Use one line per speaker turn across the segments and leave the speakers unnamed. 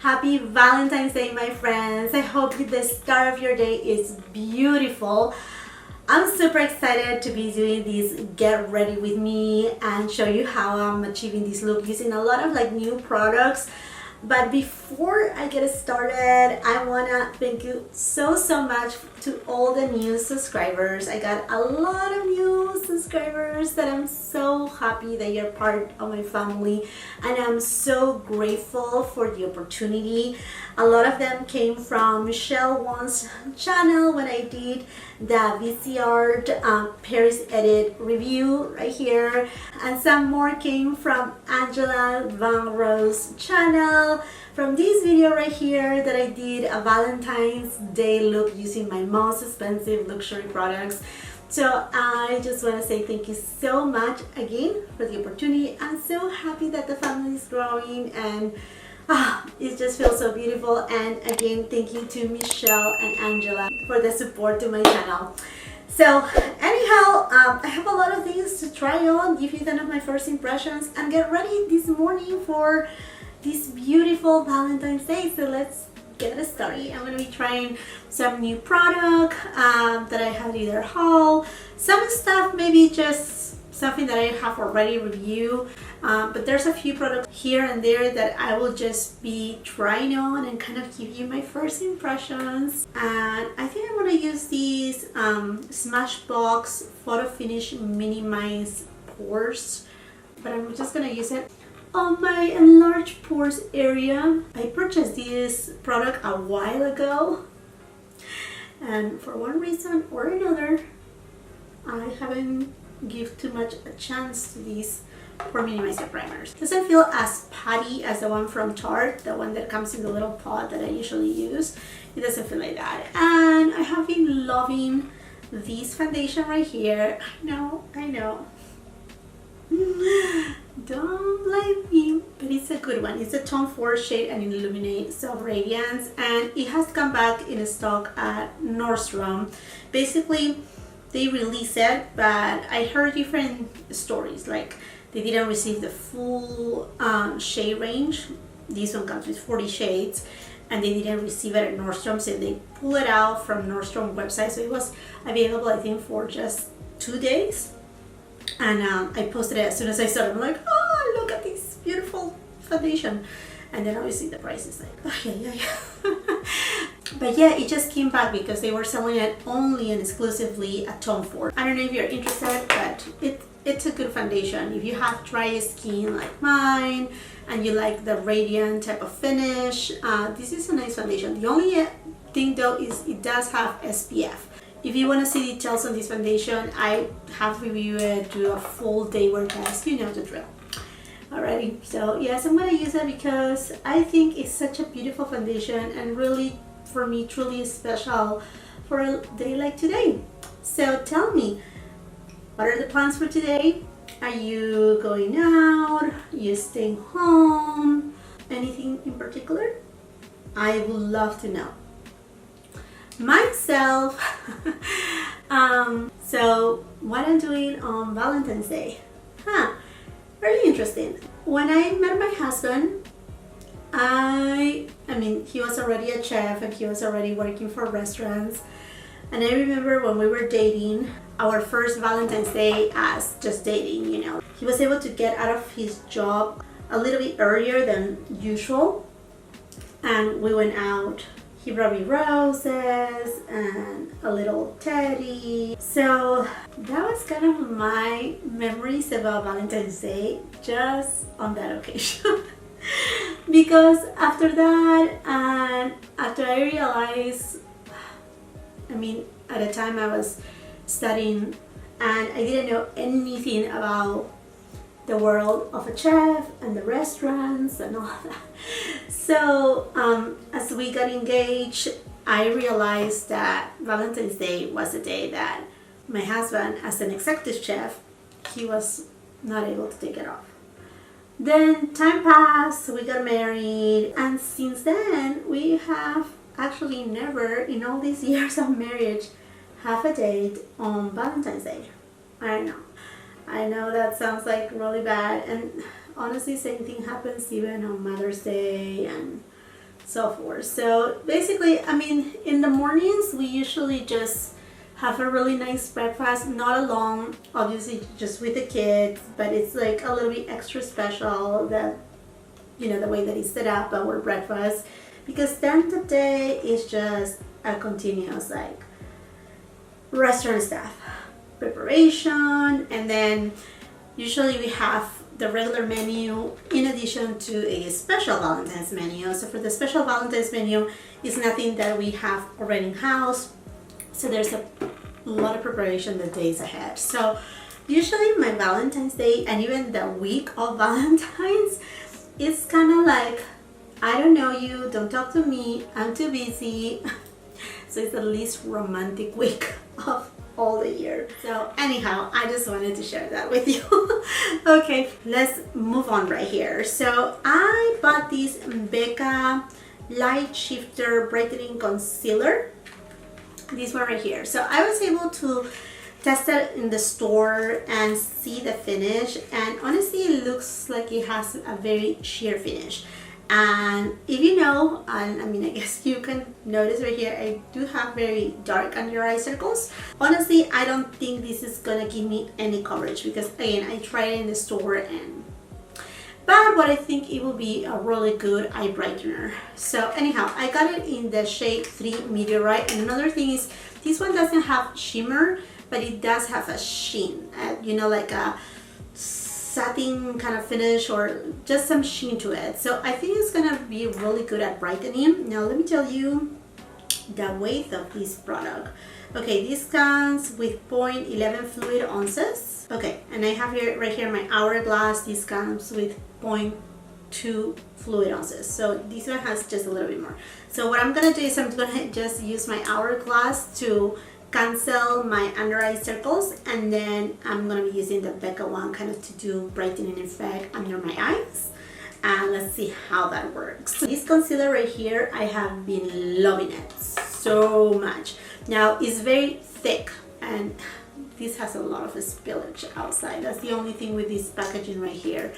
Happy Valentine's Day, my friends. I hope the start of your day is beautiful. I'm super excited to be doing this get ready with me and show you how I'm achieving this look using a lot of new products. But before I get started, I wanna thank you so much to all the new subscribers. I got a lot of new subscribers that I'm so happy that you're part of my family, and I'm so grateful for the opportunity. A lot of them came from Michelle Wong's channel when I did the VCR Paris Edit review right here, and some more came from Angela Van Rose's channel, from this video right here that I did a Valentine's Day look using my most expensive luxury products. So I just want to say thank you so much again for the opportunity. I'm so happy that the family is growing, and it just feels so beautiful. And again, thank you to Michelle and Angela for the support to my channel. So anyhow, I have a lot of things to try on, give you some of my first impressions, and get ready this morning for this beautiful Valentine's Day. So let's get it started. I'm going to be trying some new product that I have either haul, some stuff maybe just something that I have already reviewed, but there's a few products here and there that I will just be trying on and kind of give you my first impressions. And I think I'm going to use these Smashbox Photo Finish Minimize Pores, but I'm just going to use it on my enlarged pores area. I purchased this product a while ago, and for one reason or another I haven't give too much a chance to these pore minimizer primers. It doesn't feel as patty as the one from Tarte, the one that comes in the little pot that I usually use. It doesn't feel like that. And I have been loving this foundation right here. I know don't blame me, but it's a good one. It's a Tone 4 shade and Illuminate Soft Radiance, and it has come back in stock at Nordstrom. Basically they release it, but I heard different stories, like they didn't receive the full shade range. This one comes with 40 shades, and they didn't receive it at Nordstrom, so they pull it out from Nordstrom website. So it was available, I think, for just 2 days. And I posted it as soon as I saw it. I'm like, oh, look at this beautiful foundation. And then obviously the price is like, oh, yeah. But yeah, it just came back because they were selling it only and exclusively at Tone 4. I don't know if you're interested, but it's a good foundation. If you have dry skin like mine and you like the radiant type of finish, this is a nice foundation. The only thing though is it does have SPF. If you want to see details on this foundation, I have reviewed it, do a full day wear test, you know the drill. Alrighty, so yes, I'm going to use it because I think it's such a beautiful foundation, and really, for me, truly special for a day like today. So tell me, what are the plans for today? Are you going out? Are you staying home? Anything in particular? I would love to know. Myself, so what I'm doing on Valentine's Day? Very interesting. When I met my husband, I mean, he was already a chef and he was already working for restaurants. And I remember when we were dating, our first Valentine's Day as just dating, you know. He was able to get out of his job a little bit earlier than usual, and we went out. He brought me roses and a little teddy. So that was kind of my memories about Valentine's Day just on that occasion. Because after that, and after I realized, I mean, at the time I was studying and I didn't know anything about the world of a chef and the restaurants and all that. So as we got engaged, I realized that Valentine's Day was the day that my husband, as an executive chef, he was not able to take it off. Then time passed, we got married, and since then we have actually never, in all these years of marriage, have a date on Valentine's Day. I know that sounds like really bad, and honestly same thing happens even on Mother's Day and so forth. So basically, I mean, in the mornings we usually just have a really nice breakfast, not alone, obviously just with the kids, but it's like a little bit extra special that, you know, the way that it's set up our breakfast, because then the day is just a continuous like restaurant staff preparation, and then usually we have the regular menu in addition to a special Valentine's menu. So for the special Valentine's menu, it's nothing that we have already in house, so there's a lot of preparation the days ahead. So usually my Valentine's Day and even the week of Valentine's, it's kind of like, I don't know you, don't talk to me, I'm too busy. So it's the least romantic week of all the year. So anyhow, I just wanted to share that with you. Okay, let's move on right here. So I bought this Becca Light Shifter Brightening Concealer. This one right here. So I was able to test it in the store and see the finish, and honestly it looks like it has a very sheer finish. And if you know, and I mean, I guess you can notice right here, I do have very dark under eye circles. Honestly, I don't think this is gonna give me any coverage, because again, I tried it in the store, and but what I think it will be a really good eye brightener. So anyhow, I got it in the shade 3 Meteorite. And another thing is, this one doesn't have shimmer, but it does have a sheen, you know, like a satin kind of finish, or just some sheen to it. So I think it's gonna be really good at brightening. Now let me tell you the weight of this product. Okay, this comes with 0.11 fluid ounces. Okay, and I have here right here my hourglass. This comes with 0.2 fluid ounces. So this one has just a little bit more. So what I'm gonna do is I'm gonna just use my hourglass to cancel my under eye circles, and then I'm gonna be using the Becca one kind of to do brightening effect under my eyes. And let's see how that works. So this concealer right here, I have been loving it so much. Now it's very thick, and this has a lot of spillage outside. That's the only thing with this packaging right here.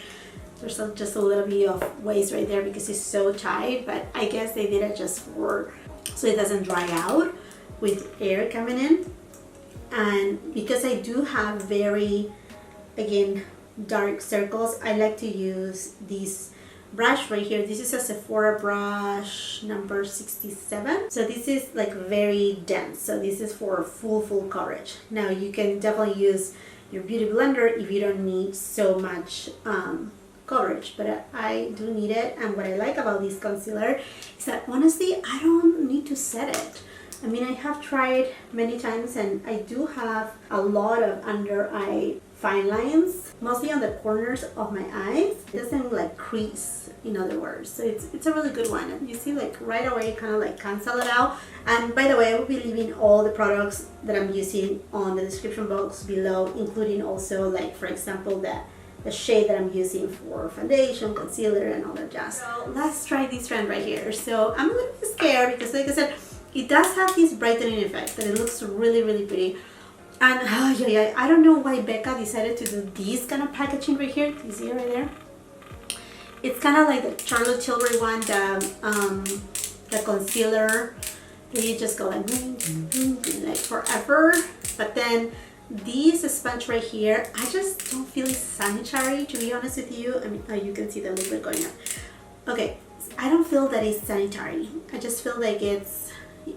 There's just a little bit of waste right there because it's so tight, but I guess they did it just for so it doesn't dry out with air coming in. And because I do have very, again, dark circles, I like to use this brush right here. This is a Sephora brush number 67. So this is like very dense. So this is for full coverage. Now you can definitely use your beauty blender if you don't need so much coverage, but I do need it. And what I like about this concealer is that honestly, I don't need to set it. I mean, I have tried many times, and I do have a lot of under eye fine lines, mostly on the corners of my eyes. It doesn't like crease, in other words. So it's a really good one. And you see, like right away, kind of like cancel it out. And by the way, I will be leaving all the products that I'm using on the description box below, including also, like, for example, the shade that I'm using for foundation, concealer, and all that jazz. So let's try this trend right here. So I'm a little bit scared because, like I said, it does have this brightening effect, and it looks really pretty. And I don't know why Becca decided to do this kind of packaging right here. You see it right there? It's kind of like the Charlotte Tilbury one, the concealer. You just go like forever. But then this sponge right here, I just don't feel it's sanitary, to be honest with you. I mean, you can see the liquid going up. Okay, I don't feel that it's sanitary. I just feel like it's,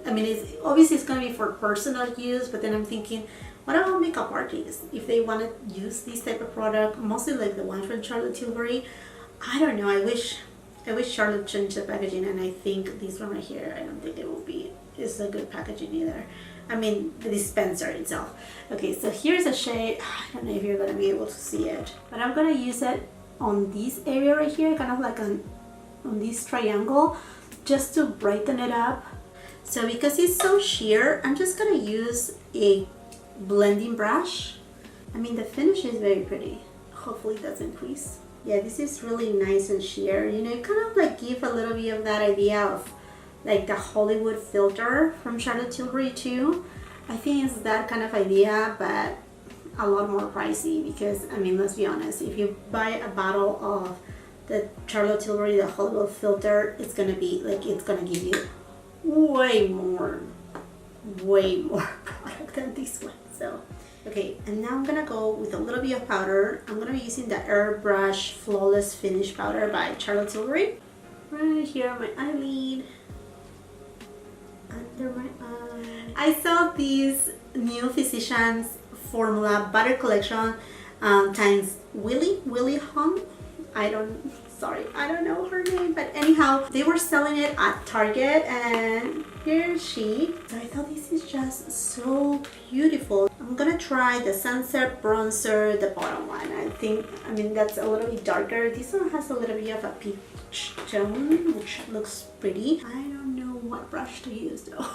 I mean, it's obviously it's gonna be for personal use, but then I'm thinking, what about makeup artists if they want to use this type of product, mostly like the one from Charlotte Tilbury? I don't know. I wish Charlotte changed the packaging, and I think this one right here, I don't think it will be. It's a good packaging either. I mean, the dispenser itself. Okay, so here's a shade. I don't know if you're gonna be able to see it, but I'm gonna use it on this area right here, kind of like on this triangle, just to brighten it up. So because it's so sheer, I'm just gonna use a blending brush. I mean, the finish is very pretty. Hopefully it doesn't crease. Yeah, this is really nice and sheer. You know, it kind of like give a little bit of that idea of like the Hollywood filter from Charlotte Tilbury too. I think it's that kind of idea, but a lot more pricey because, I mean, let's be honest, if you buy a bottle of the Charlotte Tilbury, the Hollywood filter, it's gonna be like, it's gonna give you way more product than this one. So okay, and now I'm gonna go with a little bit of powder. I'm gonna be using the Airbrush Flawless Finish powder by Charlotte Tilbury. Right here on my eyelid, under my eye. I saw these new Physicians Formula Butter Collection times Willie Hung. I don't know her name, but anyhow, they were selling it at Target, and here's she. So I thought this is just so beautiful. I'm gonna try the Sunset Bronzer, the bottom one. I mean, that's a little bit darker. This one has a little bit of a peach tone, which looks pretty. I don't know what brush to use though.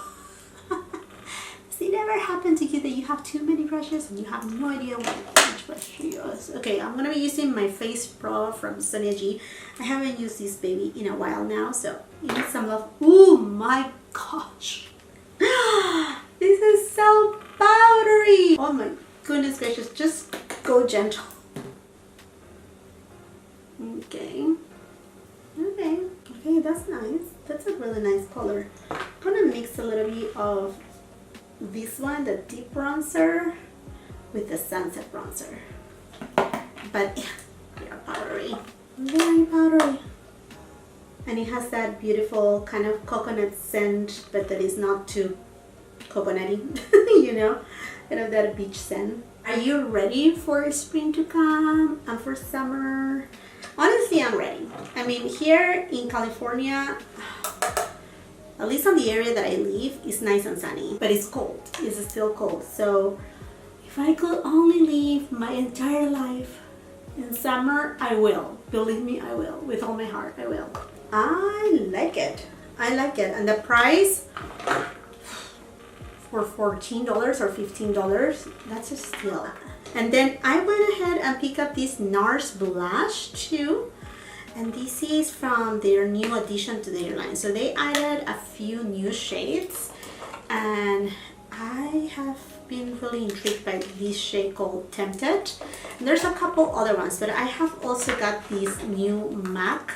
Does it ever happen to you that you have too many brushes and you have no idea which brush to use? Okay, I'm gonna be using my Face Pro from Sonia G. I haven't used this baby in a while now, so you need some love. Oh my gosh. This is so powdery. Oh my goodness gracious, just go gentle. Okay, that's nice. That's a really nice color. I'm gonna mix a little bit of this one, the deep bronzer, with the Sunset Bronzer. But they are powdery, very powdery. And it has that beautiful kind of coconut scent, but that is not too coconutty, you know, kind of that beach scent. Are you ready for spring to come and for summer? Honestly, I'm ready. I mean, here in California, at least on the area that I live, it's nice and sunny, but it's cold. It's still cold. So if I could only live my entire life in summer, I will. Believe me, I will. With all my heart, I will. I like it. I like it. And the price for $14 or $15, that's a steal. And then I went ahead and picked up this NARS blush too. And this is from their new addition to their line. So they added a few new shades, and I have been really intrigued by this shade called Tempted. And there's a couple other ones, but I have also got these new MAC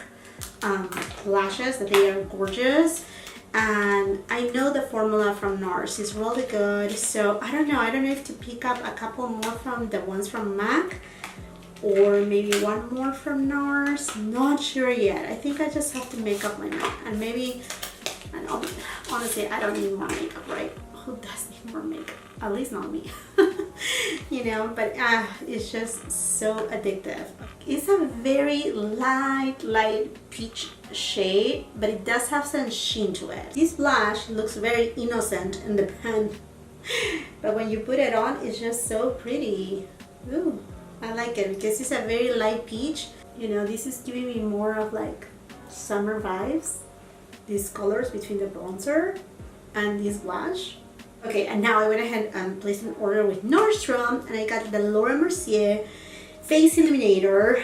lashes that they are gorgeous. And I know the formula from NARS is really good, so I don't know if to pick up a couple more from the ones from MAC or maybe one more from NARS. Not sure yet. I think I just have to make up my mind, and maybe, and honestly, I don't need more makeup, right? Who does need more makeup? At least not me. You know, but it's just so addictive. It's a very light peach shade, but it does have some sheen to it. This blush looks very innocent in the pan, but when you put it on, it's just so pretty. Ooh, I like it because it's a very light peach. You know, this is giving me more of like summer vibes. These colors between the bronzer and this blush. Okay, and now I went ahead and placed an order with Nordstrom, and I got the Laura Mercier Face Illuminator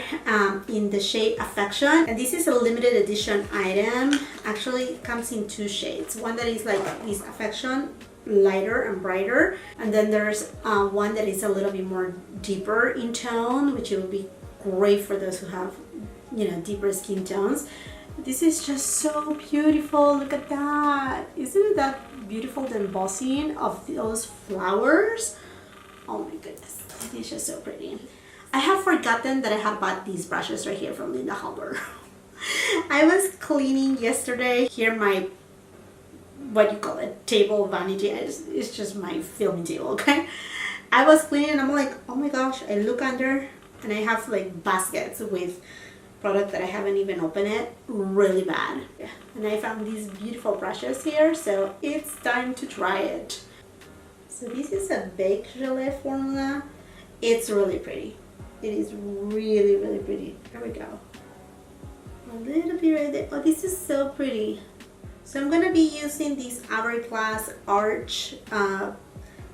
in the shade Affection. And this is a limited edition item. Actually, it comes in two shades. One that is like this Affection, lighter and brighter. And then there's one that is a little bit more deeper in tone, which will be great for those who have, you know, deeper skin tones. This is just so beautiful. Look at that. Isn't that beautiful, the embossing of those flowers? Oh my goodness, it's just so pretty. I have forgotten that I have bought these brushes right here from Linda Halber. I was cleaning yesterday. Here my, what you call it, table vanity. It's just my filming table, okay? I was cleaning and I'm like, oh my gosh, I look under and I have like baskets with product that I haven't even opened it, really bad. Yeah. And I found these beautiful brushes here, so it's time to try it. So this is a baked gelée formula. It's really pretty. It is really pretty. There we go. A little bit right there. Oh, this is so pretty. So I'm gonna be using this Hourglass Arch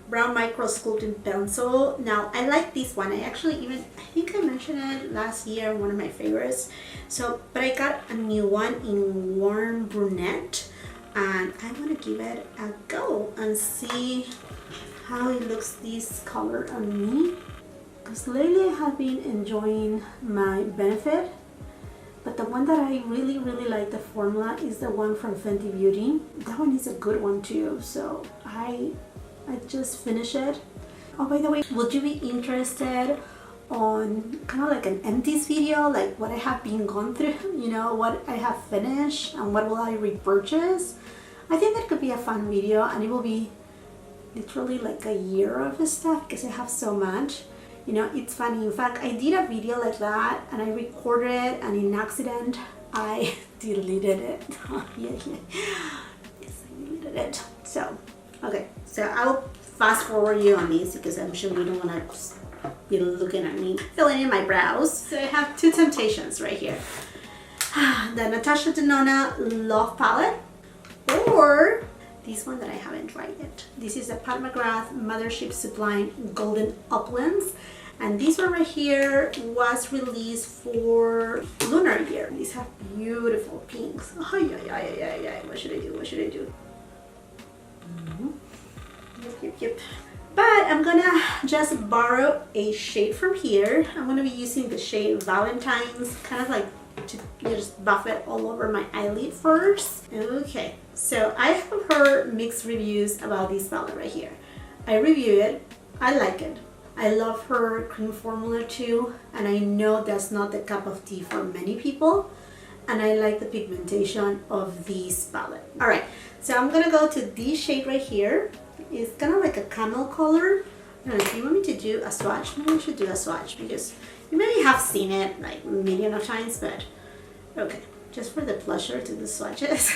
brown micro sculpting pencil. Now I like this one. I think I mentioned it last year, one of my favorites. So, but I got a new one in warm brunette, and I want to give it a go and see how it looks this color on me. Because lately I have been enjoying my Benefit, But the one that I really like the formula is the one from Fenty Beauty. That one is a good one too. So I just finished it. Oh, by the way, would you be interested on kind of like an empties video, like what I have been gone through, you know, what I have finished and what will I repurchase? I think that could be a fun video, and it will be literally like a year of this stuff because I have so much. You know, it's funny. In fact, I did a video like that and I recorded it, and in accident I deleted it. Yes, I deleted it. So, okay, so I'll fast forward you on these because I'm sure you don't want to be looking at me filling in my brows. So I have two temptations right here. The Natasha Denona Love Palette, or this one that I haven't tried yet. This is a Pat McGrath Mothership Sublime Golden Uplands, and this one right here was released for Lunar Year. These have beautiful pinks. Oh, yeah. What should I do? What should I do? Yep. But I'm gonna just borrow a shade from here. I'm gonna be using the shade Valentines, kind of like to just buff it all over my eyelid first. Okay, so I have heard mixed reviews about this palette right here. I reviewed it, I like it. I love her cream formula too, and I know that's not the cup of tea for many people, and I like the pigmentation of this palette. All right, so I'm gonna go to this shade right here. It's kind of like a camel color. I don't know if you want me to do a swatch. Maybe I should do a swatch because you maybe have seen it like a million of times, but okay, just for the pleasure to do swatches.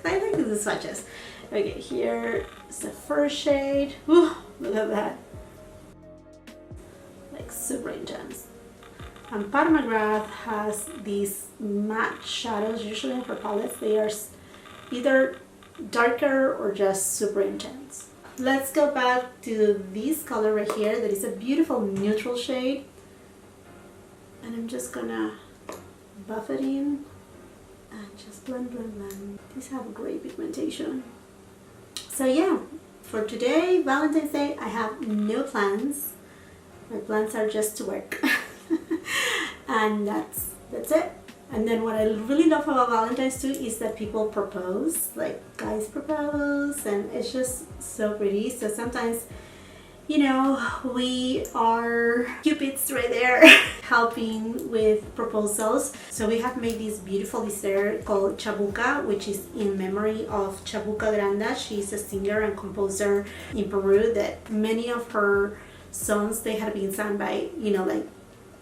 I like to do swatches. Okay, here is the first shade. Ooh, look at that. Like super intense. And Pat McGrath has these matte shadows. Usually in her palettes, they are either darker or just super intense. Let's go back to this color right here. That is a beautiful neutral shade. And I'm just gonna buff it in and just blend. These have great pigmentation. So yeah, for today, Valentine's Day, I have no plans. My plans are just to work. And that's it. And then what I really love about Valentine's too is that people propose, like guys propose, and it's just so pretty. So sometimes, you know, we are cupids right there helping with proposals. So we have made this beautiful dessert called Chabuca, which is in memory of Chabuca Granda. She's a singer and composer in Peru that many of her songs, they have been sung by, you know,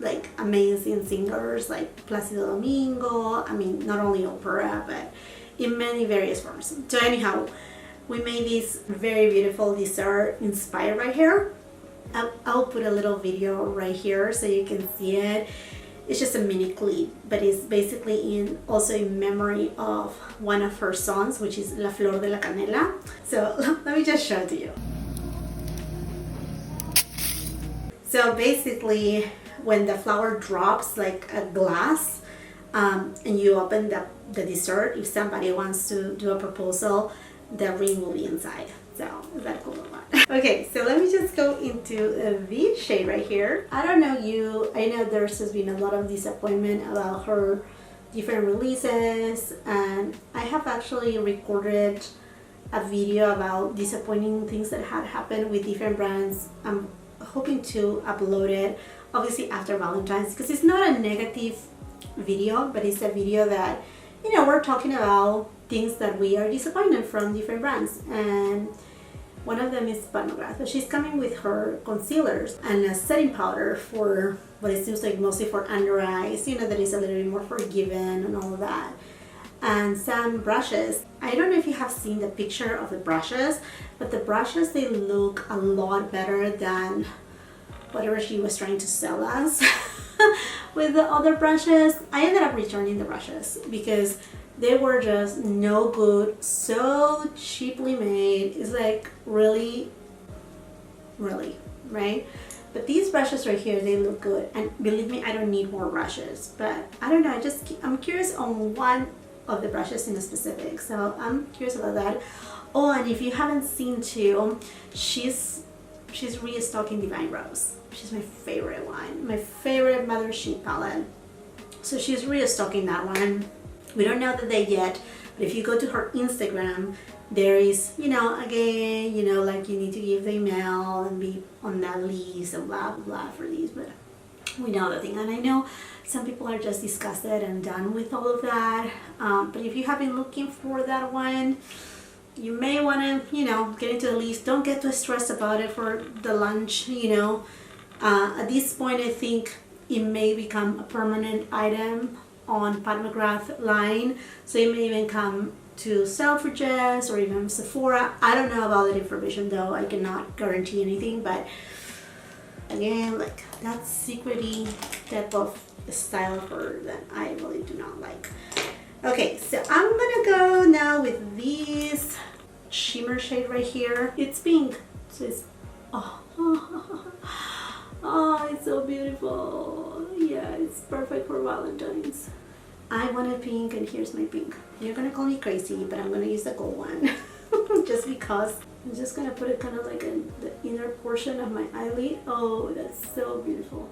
like amazing singers like Placido Domingo. I mean, not only opera, but in many various forms. So anyhow, we made this very beautiful dessert inspired by her. I'll put a little video right here so you can see it. It's just a mini clip, but it's basically also in memory of one of her songs, which is La Flor de la Canela. So let me just show it to you. So basically, when the flower drops like a glass, and you open the dessert, if somebody wants to do a proposal, the ring will be inside. So is that cool or what? Okay, so let me just go into this shade right here. I don't know you, I know there's just been a lot of disappointment about her different releases, and I have actually recorded a video about disappointing things that had happened with different brands. I'm hoping to upload it obviously after Valentine's, because it's not a negative video, but it's a video that, you know, we're talking about things that we are disappointed from different brands, and one of them is Pat McGrath. But she's coming with her concealers and a setting powder for what it seems like mostly for under eyes, you know, that is a little bit more forgiving and all of that, and some brushes. I don't know if you have seen the picture of the brushes, but the brushes, they look a lot better than whatever she was trying to sell us with the other brushes. I ended up returning the brushes because they were just no good, so cheaply made. It's like really, right? But these brushes right here, they look good, and believe me, I don't need more brushes, but I don't know, I'm curious on one of the brushes in specific, so I'm curious about that. Oh, and if you haven't seen too, she's restocking Divine Rose. She's my favorite one, my favorite Mothership palette. So she's restocking that one. We don't know the date yet, but if you go to her Instagram, there is, you know, again, you know, like you need to give the email and be on that list and blah blah blah for these, but we know the thing. And I know some people are just disgusted and done with all of that, but if you have been looking for that one, you may want to, you know, get into the list. Don't get too stressed about it for the lunch, you know. At this point, I think it may become a permanent item on Pat McGrath line, so it may even come to Selfridges or even Sephora. I don't know about that information though. I cannot guarantee anything, but again, like that secret-y type of style of her that I really do not like. Okay, so I'm gonna go now with this shimmer shade right here. It's pink, so it's oh, it's so beautiful. Yeah, it's perfect for Valentine's. I wanted pink, and here's my pink. You're gonna call me crazy, but I'm gonna use the gold one just because. I'm just gonna put it kind of like in the inner portion of my eyelid. Oh, that's so beautiful.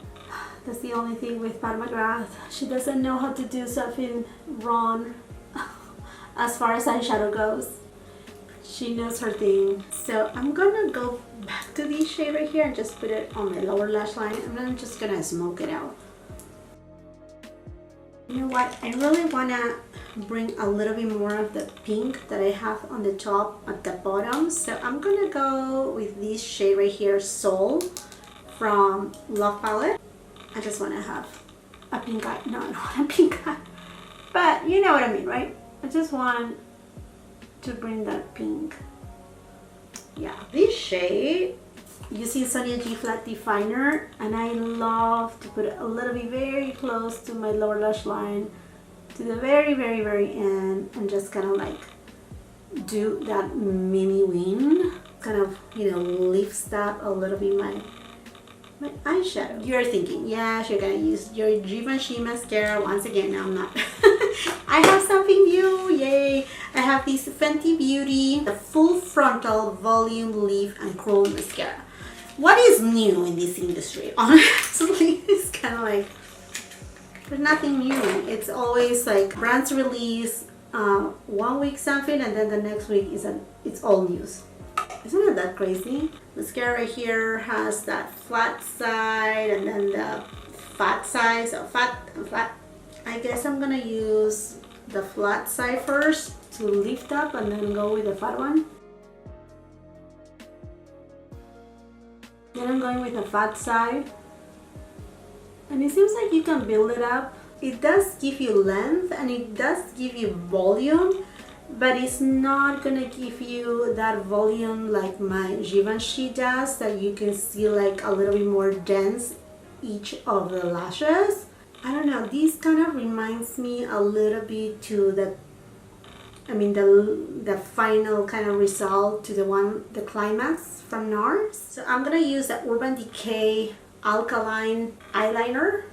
That's the only thing with Pat McGrath. She doesn't know how to do something wrong as far as eyeshadow goes. She knows her thing. So I'm gonna go back to this shade right here and just put it on my lower lash line, and then I'm just gonna smoke it out. You know what? I really wanna bring a little bit more of the pink that I have on the top at the bottom. So I'm gonna go with this shade right here, Soul, from Love Palette. I just wanna have a pink eye. No, I don't want a pink eye. But you know what I mean, right? I just want to bring that pink. Yeah, this shade, using Sonia G Flat Definer, and I love to put it a little bit very close to my lower lash line, to the very, very, very end, and just kind of like do that mini wing, kind of, you know, lifts that a little bit my eyeshadow. You're thinking, yes, you're gonna use your Givenchy mascara once again. No, I'm not. I have something new, yay! I have this Fenty Beauty, the Full Frontal Volume Lift and Curl Mascara. What is new in this industry? Honestly, it's kind of like, there's nothing new. It's always like brands release 1 week something, and then the next week it's all news. Isn't it that crazy? Mascara right here has that flat side and then the fat side. So fat and flat. I guess I'm gonna use the flat side first to lift up and then go with the fat one. Then I'm going with the fat side. And it seems like you can build it up. It does give you length and it does give you volume, but it's not gonna give you that volume like my Givenchy does, that you can see like a little bit more dense each of the lashes. I don't know, this kind of reminds me a little bit to the final kind of result to the climax from NARS. So I'm gonna use the Urban Decay Alkaline eyeliner,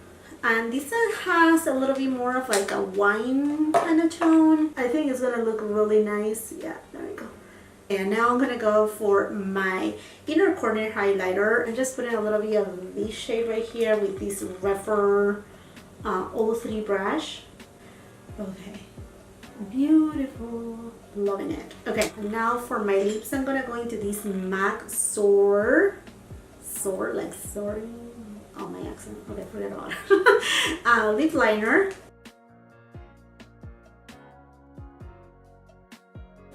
and this one has a little bit more of like a wine kind of tone. I think it's gonna look really nice. Yeah, there we go. And now I'm gonna go for my inner corner highlighter and just put in a little bit of this shade right here with this referral 03 brush. Okay, beautiful, loving it. Okay, and now for my lips, I'm gonna go into this MAC Soar, like soaring. Oh, my accent. Okay, forget about it. Lip liner.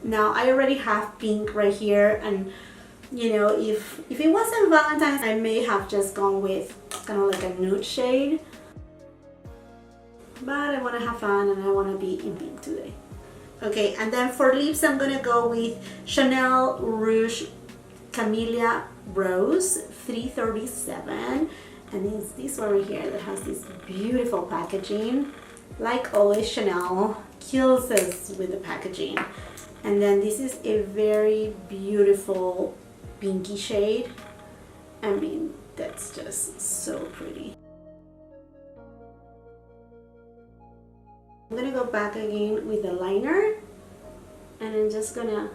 Now I already have pink right here, and you know, if it wasn't Valentine's, I may have just gone with kind of like a nude shade. But I want to have fun and I want to be in pink today. Okay, and then for lips, I'm gonna go with Chanel Rouge Camellia Rose 337. And it's this one right here that has this beautiful packaging. Like always, Chanel kills us with the packaging. And then this is a very beautiful pinky shade. I mean, that's just so pretty. I'm gonna go back again with the liner, and I'm just gonna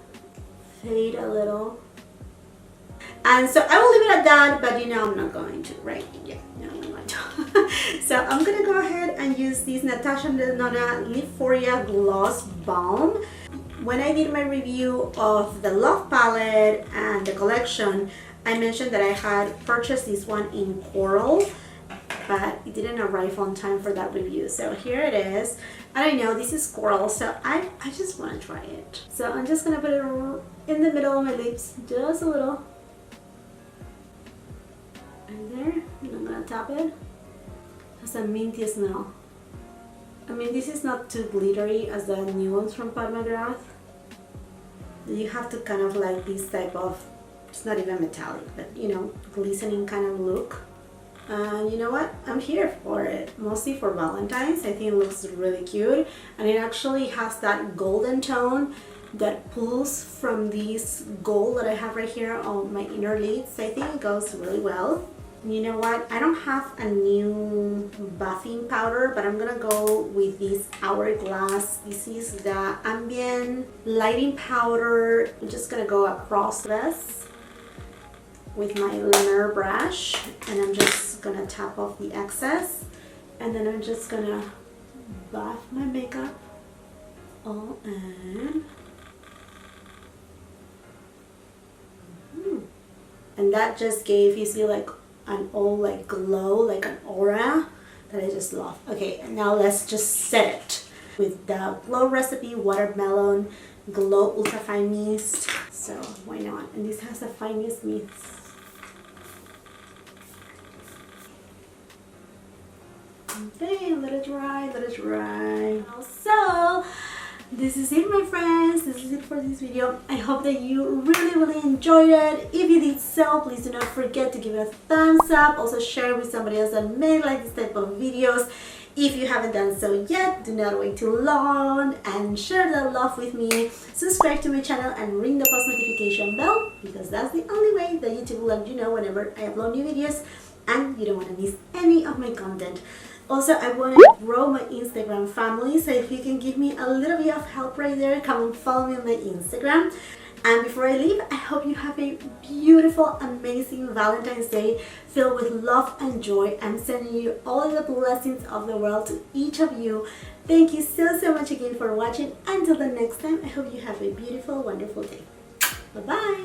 fade a little. And so I will leave it at that, but you know I'm not going to, right? Yeah, no, I'm not going to. So I'm gonna go ahead and use this Natasha Denona Euphoria Gloss Balm. When I did my review of the Love palette and the collection, I mentioned that I had purchased this one in Coral, but it didn't arrive on time for that review. So here it is. I don't know, this is Coral, so I just want to try it. So I'm just gonna put it in the middle of my lips, just a little. Right there, and I'm gonna tap it. It has a minty smell. I mean, this is not too glittery as the new ones from McGrath. You have to kind of like this type of, it's not even metallic, but you know, glistening kind of look. And you know what? I'm here for it, mostly for Valentines. I think it looks really cute, and it actually has that golden tone that pulls from this gold that I have right here on my inner lids. I think it goes really well. And you know what? I don't have a new buffing powder, but I'm gonna go with this Hourglass. This is the Ambient Lighting Powder. I'm just gonna go across this with my Lumiere brush, and I'm just gonna tap off the excess, and then I'm just gonna buff my makeup all in. And that just gave, you see, like an old like glow, like an aura that I just love. Okay, and now let's just set it with the Glow Recipe Watermelon Glow Ultra Fine Mist. So why not? And this has the finest mist. Okay, let it dry, let it dry. So this is it, my friends. This is it for this video. I hope that you really enjoyed it. If you did so, please do not forget to give it a thumbs up. Also share it with somebody else that may like this type of videos. If you haven't done so yet, do not wait too long and share the love with me. Subscribe to my channel and ring the post notification bell, because that's the only way that YouTube will let you know whenever I upload new videos and you don't want to miss any of my content. Also, I want to grow my Instagram family, so if you can give me a little bit of help right there, come and follow me on my Instagram. And before I leave, I hope you have a beautiful, amazing Valentine's Day filled with love and joy. I'm sending you all the blessings of the world to each of you. Thank you so much again for watching. Until the next time, I hope you have a beautiful, wonderful day. Bye-bye.